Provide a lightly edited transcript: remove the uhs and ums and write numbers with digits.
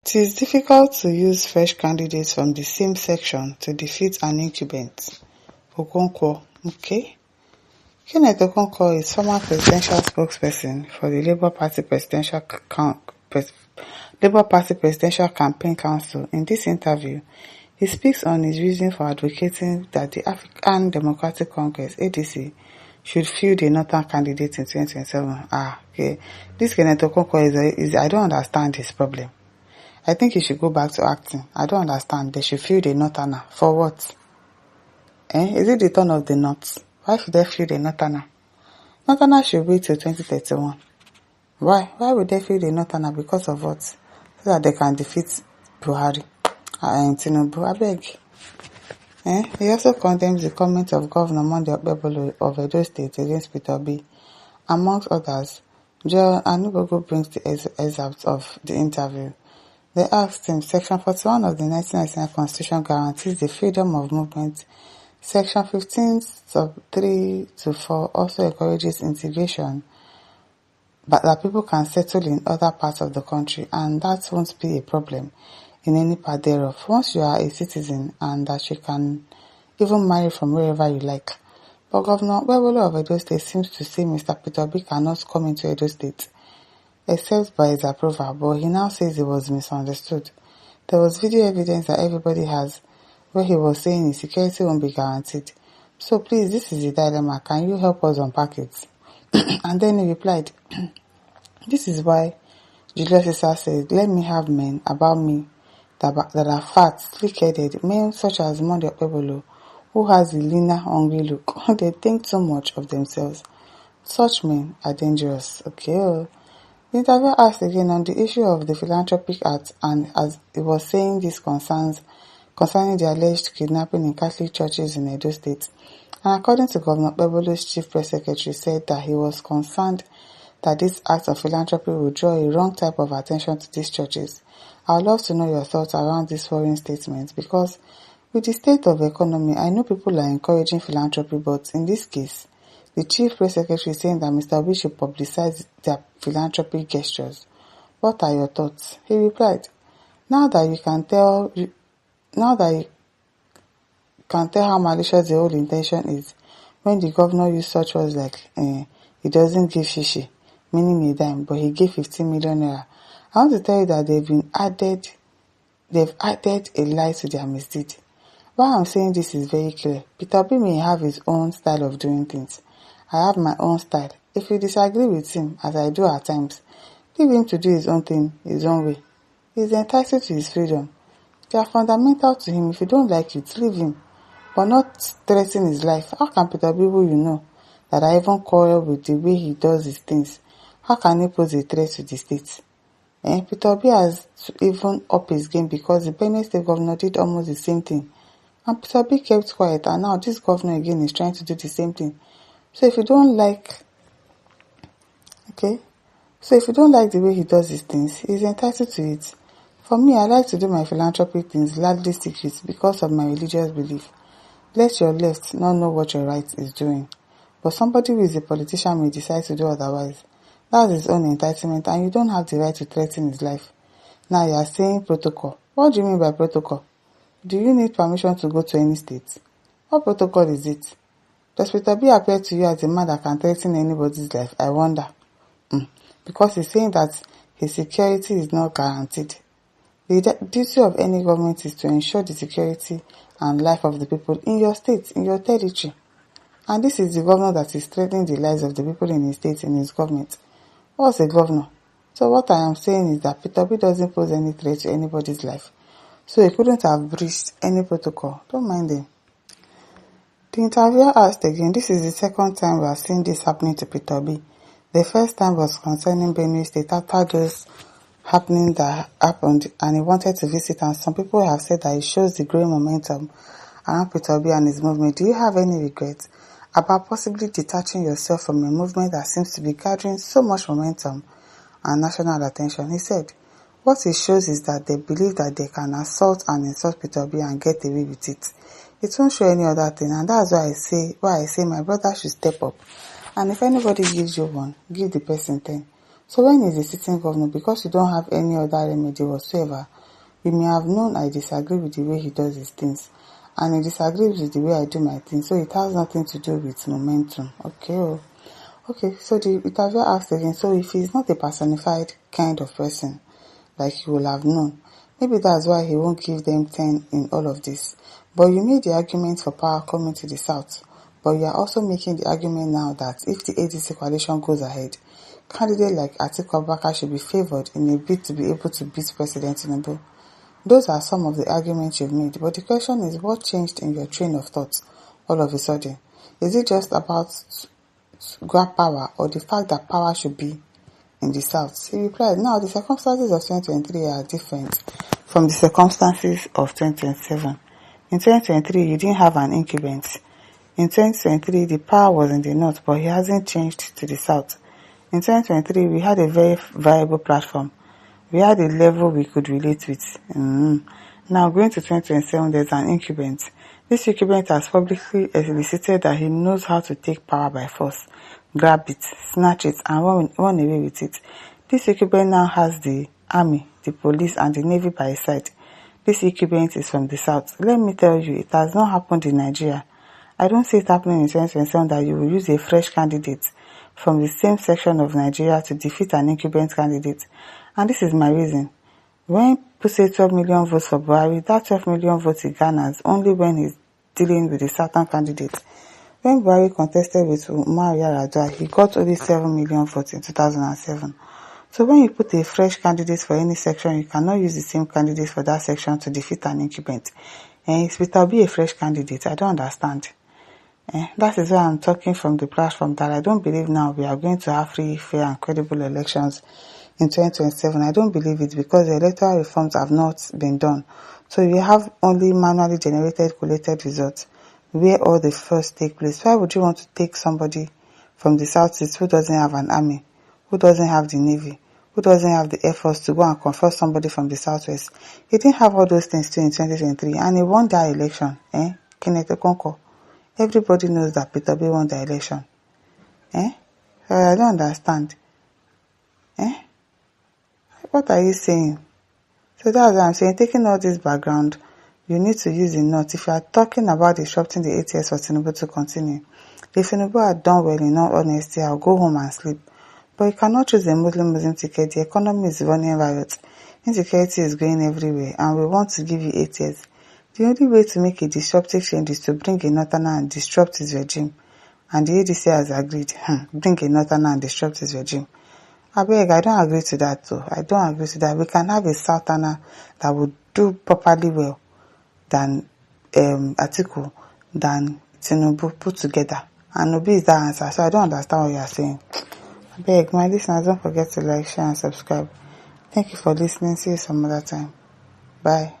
It is difficult to use fresh candidates from the same section to defeat an incumbent. Okonkwo. Okay. Kenneth Okonkwo is former presidential spokesperson for the Labour Party Presidential Campaign Council. In this interview, he speaks on his reason for advocating that the African Democratic Congress (ADC) should field a northern candidate in 2027. Okay. This Kenneth Okonkwo is I don't understand his problem. I think he should go back to acting. I don't understand. They should field a northerner. For what? Is it the turn of the North? Why should they field a northerner? Northerner should wait till 2031. Why? Why would they field a northerner? Because of what? So that they can defeat Buhari and Tinubu. I beg. He also condemns the comment of Governor Monday Okpebholo of Edo State against Peter Obi. Amongst others, Joel Anubogo brings the excerpts of the interview. They asked him, Section 41 of the 1999 Constitution guarantees the freedom of movement. Section 15 sub 3 to 4 also encourages integration, but that people can settle in other parts of the country, and that won't be a problem in any part thereof, once you are a citizen, and that you can even marry from wherever you like. But Governor Okpebholo of Edo State seems to say Mr. Peter Obi cannot come into Edo State except by his approval, but he now says he was misunderstood. There was video evidence that everybody has where he was saying his security won't be guaranteed. So please, this is a dilemma. Can you help us unpack it? And then he replied, this is why Julius Caesar said, let me have men about me that are fat, slick-headed, men such as Monday Okpebholo, who has a leaner, hungry look. They think too much of themselves. Such men are dangerous. Okay. The interviewer asked again on the issue of the Philanthropic Act, and as he was saying this concerning the alleged kidnapping in Catholic churches in Edo State. And according to Governor Okpebholo's chief press secretary, said that he was concerned that this act of philanthropy would draw a wrong type of attention to these churches. I would love to know your thoughts around this worrying statement, because with the state of the economy, I know people are encouraging philanthropy, but in this case, the chief press secretary is saying that Mr. Obi should publicize their philanthropic gestures. What are your thoughts? He replied, now that you can tell how malicious the whole intention is, when the governor used such words like, he doesn't give shishi, meaning a dime, but he gave 15 million naira. I want to tell you that they've added a lie to their misdeed. Why I'm saying this is very clear. Peter Obi may have his own style of doing things. I have my own style. If you disagree with him, as I do at times, leave him to do his own thing, his own way. He is entitled to his freedom. They are fundamental to him. If you don't like it, leave him, but not threaten his life. How can Peter Obi, who you know, that I even quarrel with the way he does his things, how can he pose a threat to the state? Peter Obi has to even up his game, because the Benue State governor did almost the same thing. And Peter Obi kept quiet, and now this governor again is trying to do the same thing. So if you don't like the way he does his things, he's entitled to it. For me, I like to do my philanthropic things largely secret because of my religious belief. Let your left not know what your right is doing. But somebody who is a politician may decide to do otherwise. That's his own entitlement, and you don't have the right to threaten his life. Now you are saying protocol. What do you mean by protocol? Do you need permission to go to any state? What protocol is it? Does Peter Obi appear to you as a man that can threaten anybody's life? I wonder. Because he's saying that his security is not guaranteed. The duty of any government is to ensure the security and life of the people in your state, in your territory. And this is the governor that is threatening the lives of the people in his state, in his government. What's a governor? So what I am saying is that Peter Obi doesn't pose any threat to anybody's life. So he couldn't have breached any protocol. Don't mind him. The interviewer asked again, this is the second time we are seeing this happening to Peter Obi. The first time was concerning Benue State after those happening that happened, and he wanted to visit, and some people have said that it shows the growing momentum around Peter Obi and his movement. Do you have any regrets about possibly detaching yourself from a movement that seems to be gathering so much momentum and national attention? He said, what it shows is that they believe that they can assault and insult Peter Obi and get away with it. It won't show any other thing, and that's why I say my brother should step up. And if anybody gives you one, give the person 10. So when he's a sitting governor, because you don't have any other remedy whatsoever, you may have known I disagree with the way he does his things, and he disagrees with the way I do my things, so it has nothing to do with momentum. Okay, so the interviewer asked again, so if he's not a personified kind of person, like you will have known, maybe that's why he won't give them 10 in all of this. But you made the argument for power coming to the south, but you are also making the argument now that if the ADC coalition goes ahead, candidate like Atiku Abubakar should be favoured in a bid to be able to beat President Tinubu. Those are some of the arguments you've made, but the question is, what changed in your train of thought all of a sudden? Is it just about grab power, or the fact that power should be in the south? He replied, now the circumstances of 2023 are different from the circumstances of 2027. In 2023, you didn't have an incumbent. In 2023, the power was in the north, but it hasn't changed to the south. In 2023, we had a very viable platform. We had a level we could relate with. Now, going to 2027, there's an incumbent. This incumbent has publicly elicited that he knows how to take power by force, grab it, snatch it, and run away with it. This incumbent now has the army, the police, and the navy by his side. This incumbent is from the south. Let me tell you, it has not happened in Nigeria. I don't see it happening in 2027 that you will use a fresh candidate from the same section of Nigeria to defeat an incumbent candidate. And this is my reason. When people say 12 million votes for Buhari, that 12 million votes he garners only when he's dealing with a certain candidate. When Buhari contested with Umar Yar'Adua, he got only 7 million votes in 2007. So when you put a fresh candidate for any section, you cannot use the same candidate for that section to defeat an incumbent. And it will be a fresh candidate. I don't understand. That is why I'm talking from the platform that I don't believe now we are going to have free, fair, and credible elections in 2027. I don't believe it because the electoral reforms have not been done. So you have only manually generated, collated results where all the first take place. Why would you want to take somebody from the southeast who doesn't have an army, who doesn't have the navy, who doesn't have the air force to go and confront somebody from the southwest? He didn't have all those things too in 2023, and he won that election. Kenneth Okonkwo. Everybody knows that Peter B won the election. I don't understand. What are you saying? So that's what I'm saying. Taking all this background, you need to use the note. If you are talking about disrupting the 8 years for Tinubu to continue, if Tinubu had done well, in all honesty, I'll go home and sleep. But you cannot choose a Muslim ticket. The economy is running riot. Insecurity is going everywhere, and we want to give you 8 years. The only way to make a disruptive change is to bring a northerner and disrupt his regime. And the ADC has agreed. Bring a northerner and disrupt his regime. I don't agree to that though. I don't agree to that. We can have a southerner that would do properly well than Atiku, than Tinubu put together. And Obi is that answer. So I don't understand what you are saying. My listeners, don't forget to like, share, and subscribe. Thank you for listening. See you some other time. Bye.